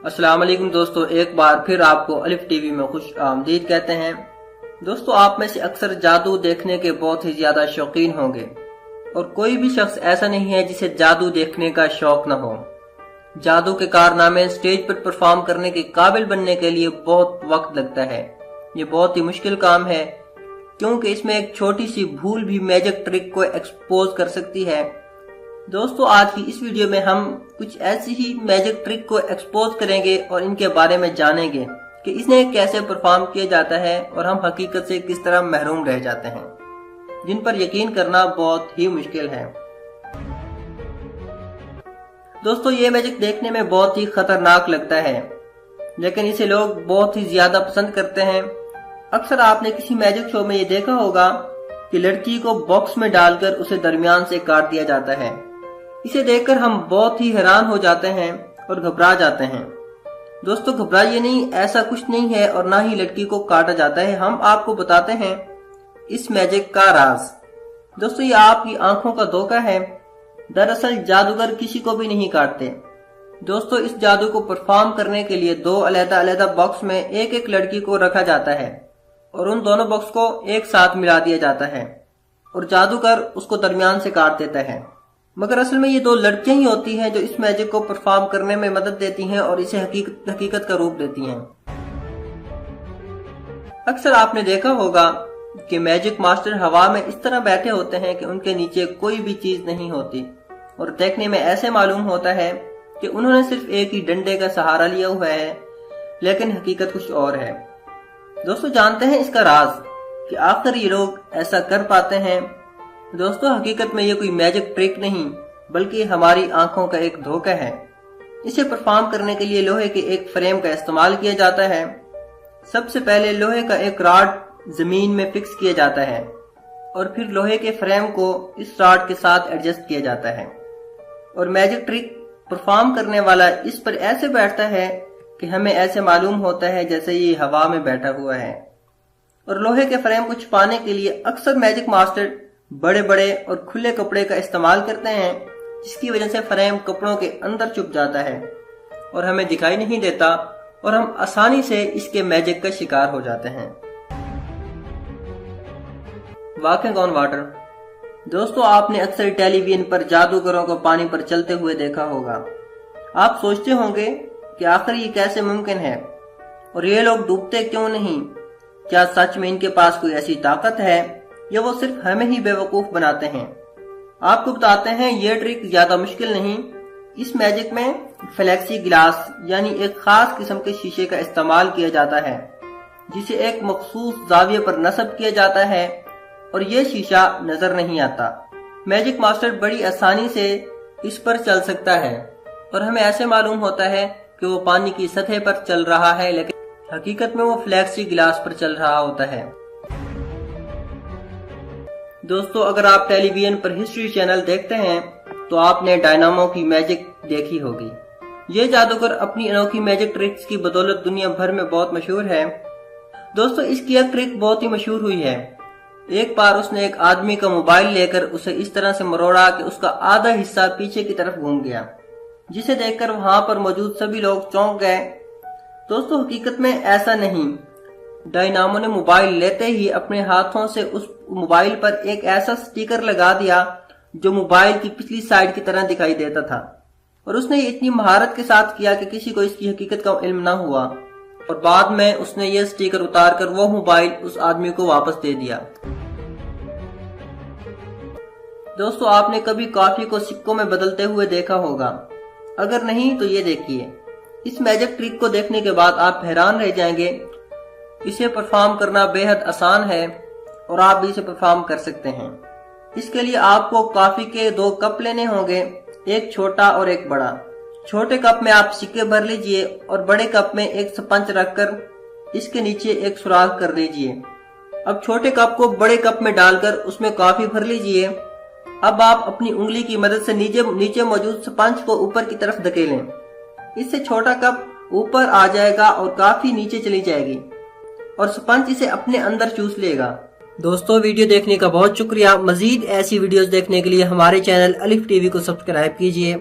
अस्सलाम वालेकुम दोस्तों, एक बार फिर आपको अलिफ टीवी में खुश आमदीद कहते हैं। दोस्तों, आप में से अक्सर जादू देखने के बहुत ही ज्यादा शौकीन होंगे और कोई भी शख्स ऐसा नहीं है जिसे जादू देखने का शौक न हो। जादू के कारनामे स्टेज पर परफॉर्म करने के काबिल बनने के लिए बहुत वक्त लगता है। ये बहुत ही मुश्किल काम है क्योंकि इसमें एक छोटी सी भूल भी मैजिक ट्रिक को एक्सपोज कर सकती है। दोस्तों, आज की इस वीडियो में हम कुछ ऐसी ही मैजिक ट्रिक को एक्सपोज करेंगे और इनके बारे में जानेंगे कि इन्हें कैसे परफॉर्म किया जाता है और हम हकीकत से किस तरह महरूम रह जाते हैं, जिन पर यकीन करना बहुत ही मुश्किल है। दोस्तों, ये मैजिक देखने में बहुत ही खतरनाक लगता है, लेकिन इसे लोग बहुत ही ज्यादा पसंद करते हैं। अक्सर आपने किसी मैजिक शो में ये देखा होगा कि लड़की को बॉक्स में डालकर उसे दरमियान से काट दिया जाता है। इसे देखकर हम बहुत ही हैरान हो जाते हैं और घबरा जाते हैं। दोस्तों, घबराइए नहीं, ऐसा कुछ नहीं है और ना ही लड़की को काटा जाता है। हम आपको बताते हैं इस मैजिक का राज। दोस्तों, ये आपकी आंखों का धोखा है। दरअसल जादूगर किसी को भी नहीं काटते। दोस्तों, इस जादू को परफॉर्म करने के लिए दो अलग-अलग बॉक्स में एक एक लड़की को रखा जाता है और उन दोनों बॉक्स को एक साथ मिला दिया जाता है और जादूगर उसको दरमियान से काट देता है। मगर असल में ये दो लड़कियां ही होती हैं जो इस मैजिक को परफॉर्म करने में मदद देती हैं और इसे हकीकत का रूप देती हैं। अक्सर आपने देखा होगा कि मैजिक मास्टर हवा में इस तरह बैठे होते हैं कि उनके नीचे कोई भी चीज नहीं होती और देखने में ऐसे मालूम होता है कि उन्होंने सिर्फ एक ही डंडे का सहारा लिया हुआ है, लेकिन हकीकत कुछ और है। दोस्तों, जानते हैं इसका राज कि आखिर ये लोग ऐसा कर पाते हैं। दोस्तों, हकीकत में ये कोई मैजिक ट्रिक नहीं बल्कि हमारी आंखों का एक धोखा है। इसे परफॉर्म करने के लिए लोहे के एक फ्रेम का इस्तेमाल किया जाता है। सबसे पहले लोहे का एक रॉड जमीन में फिक्स किया जाता है और फिर लोहे के फ्रेम को इस रॉड के साथ एडजस्ट किया जाता है और मैजिक ट्रिक परफॉर्म करने वाला इस पर ऐसे बैठता है कि हमें ऐसे मालूम होता है जैसे ये हवा में बैठा हुआ है। और लोहे के फ्रेम को छुपाने के लिए अक्सर मैजिक मास्टर बड़े बड़े और खुले कपड़े का इस्तेमाल करते हैं, जिसकी वजह से फ्रेम कपड़ों के अंदर छुप जाता है और हमें दिखाई नहीं देता और हम आसानी से इसके मैजिक का शिकार हो जाते हैं। Walking on water. दोस्तों, आपने अक्सर टेलीविजन पर जादूगरों को पानी पर चलते हुए देखा होगा। आप सोचते होंगे कि आखिर ये कैसे मुमकिन है और ये लोग डूबते क्यों नहीं? क्या सच में इनके पास कोई ऐसी ताकत है या वो सिर्फ हमें ही बेवकूफ बनाते हैं? आपको बताते हैं ये ट्रिक ज्यादा मुश्किल नहीं। इस मैजिक में फ्लेक्सी ग्लास यानी एक खास किस्म के शीशे का इस्तेमाल किया जाता है, जिसे एक मखसूस जाविये पर नस्ब किया जाता है और ये शीशा नजर नहीं आता। मैजिक मास्टर बड़ी आसानी से इस पर चल सकता है और हमें ऐसे मालूम होता है कि वो पानी की सतह पर चल रहा है, लेकिन हकीकत में वो फ्लेक्सी ग्लास पर चल रहा होता है। दोस्तों, अगर आप टेलीविजन पर हिस्ट्री चैनल देखते हैं तो आपने डायनामो की मैजिक देखी होगी। ये जादूगर अपनी अनोखी मैजिक ट्रिक्स की बदौलत दुनिया भर में बहुत मशहूर है। दोस्तों, इसकी एक ट्रिक बहुत ही मशहूर हुई है। एक बार उसने एक आदमी का मोबाइल लेकर उसे इस तरह से मरोड़ा कि उसका आधा हिस्सा पीछे की तरफ घूम गया, जिसे देखकर वहां पर मौजूद सभी लोग चौंक गए। दोस्तों, हकीकत में ऐसा नहीं। डायनामो ने मोबाइल लेते ही अपने हाथों से उस मोबाइल पर एक ऐसा स्टिकर लगा दिया जो मोबाइल की पिछली साइड की तरह दिखाई देता था और उसने ये इतनी महारत के साथ किया कि किसी को इसकी हकीकत का इल्म न हुआ और बाद में उसने ये स्टिकर उतारकर वो मोबाइल उस आदमी को वापस दे दिया। दोस्तों, आपने कभी कॉफी को सिक्कों में बदलते हुए देखा होगा। अगर नहीं तो ये देखिए। इस मैजिक ट्रिक को देखने के बाद आप हैरान रह जाएंगे। इसे परफॉर्म करना बेहद आसान है और आप भी इसे परफॉर्म कर सकते हैं। इसके लिए आपको कॉफी के दो कप लेने होंगे, एक छोटा और एक बड़ा। छोटे कप में आप सिक्के भर लीजिए और बड़े कप में एक स्पंज रखकर इसके नीचे एक सुराख कर दीजिए। अब छोटे कप को बड़े कप में डालकर उसमें कॉफी भर लीजिए। अब आप अपनी उंगली की मदद से नीचे मौजूद स्पंज को ऊपर की तरफ धकेलें। इससे छोटा कप ऊपर आ जाएगा और कॉफी नीचे चली जाएगी और स्पंज इसे अपने अंदर चूस लेगा। दोस्तों, वीडियो देखने का बहुत शुक्रिया। मजीद ऐसी वीडियोस देखने के लिए हमारे चैनल अलिफ टीवी को सब्सक्राइब कीजिए।